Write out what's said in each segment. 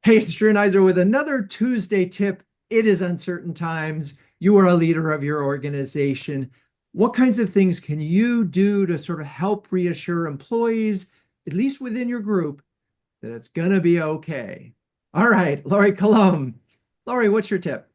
Hey, it's Drew Neiser with another Tuesday tip. It is uncertain times. You are a leader of your organization. What kinds of things can you do to sort of help reassure employees, at least within your group, that it's going to be okay? All right, Lorie Coulombe. Lorie, what's your tip?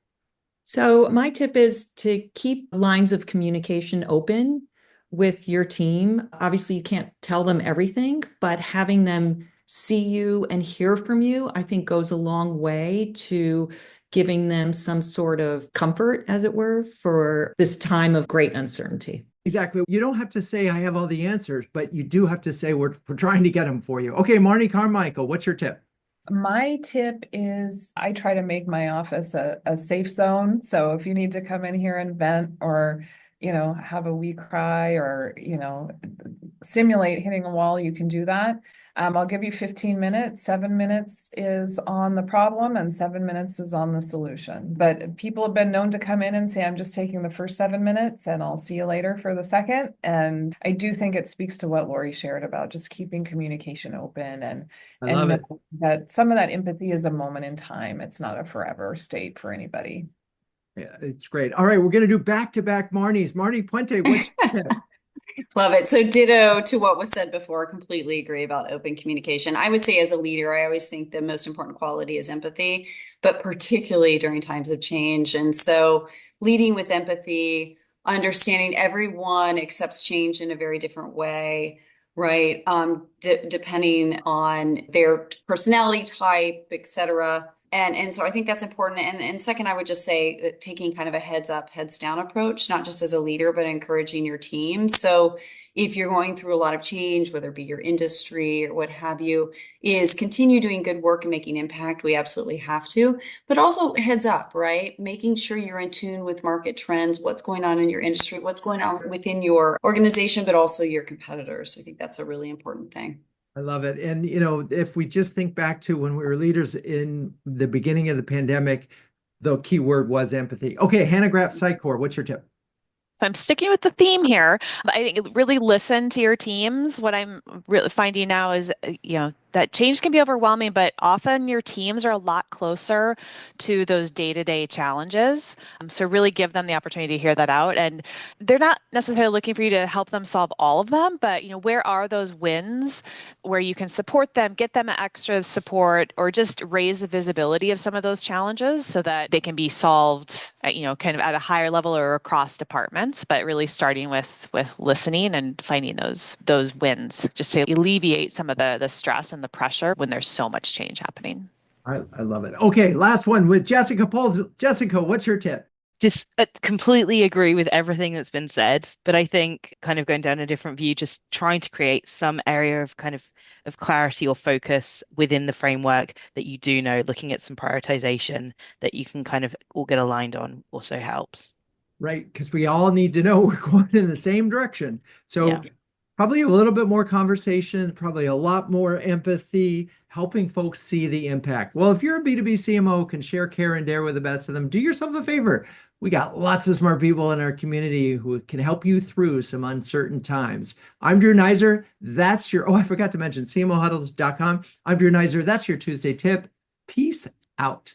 So, my tip is to keep lines of communication open with your team. Obviously, you can't tell them everything, but having them see you and hear from you, I think goes a long way to giving them some sort of comfort, as it were, for this time of great uncertainty. Exactly. You don't have to say I have all the answers, but you do have to say we're trying to get them for you. Okay, Marni Carmichael, what's your tip? My tip is I try to make my office a safe zone. So if you need to come in here and vent or, have a wee cry or, simulate hitting a wall, you can do that. I'll give you 15 minutes. 7 minutes is on the problem and 7 minutes is on the solution. But people have been known to come in and say, I'm just taking the first 7 minutes and I'll see you later for the second. And I do think it speaks to what Lorie shared about just keeping communication open I and love know it. that some of that empathy is a moment in time. It's not a forever state for anybody. Yeah, it's great. All right, we're going to do back-to-back Marnies. Marni Puente, what's your tip? Love it. So ditto to what was said before. Completely agree about open communication. I would say as a leader, I always think the most important quality is empathy, but particularly during times of change. And so leading with empathy, understanding everyone accepts change in a very different way, right? Depending on their personality type, et cetera. And so I think that's important. And second, I would just say that taking kind of a heads up, heads down approach, not just as a leader, but encouraging your team. So if you're going through a lot of change, whether it be your industry or what have you, is continue doing good work and making impact. We absolutely have to, but also heads up, right? Making sure you're in tune with market trends, what's going on in your industry, what's going on within your organization, but also your competitors. I think that's a really important thing. I love it. And, if we just think back to when we were leaders in the beginning of the pandemic, the key word was empathy. Okay, Hannah Grap of Sitecore, what's your tip? So I'm sticking with the theme here. I think really listen to your teams. What I'm really finding now is, that change can be overwhelming, but often your teams are a lot closer to those day-to-day challenges. So really give them the opportunity to hear that out. And they're not necessarily looking for you to help them solve all of them, but where are those wins where you can support them, get them extra support, or just raise the visibility of some of those challenges so that they can be solved at, kind of at a higher level or across departments, but really starting with listening and finding those wins just to alleviate some of the stress and the pressure when there's so much change happening. I love it. Okay, last one with Jessica Pauls. Jessica, what's your tip? Just completely agree with everything that's been said, but I think kind of going down a different view, just trying to create some area of kind of clarity or focus within the framework that you do know, looking at some prioritization that you can kind of all get aligned on also helps. Right, because we all need to know we're going in the same direction. So Yeah. probably a little bit more conversation, probably a lot more empathy, helping folks see the impact. Well, if you're a B2B CMO, can share, care, and dare with the best of them, do yourself a favor. We got lots of smart people in our community who can help you through some uncertain times. I'm Drew Neiser. I forgot to mention CMOHuddles.com. I'm Drew Neiser. That's your Tuesday tip. Peace out.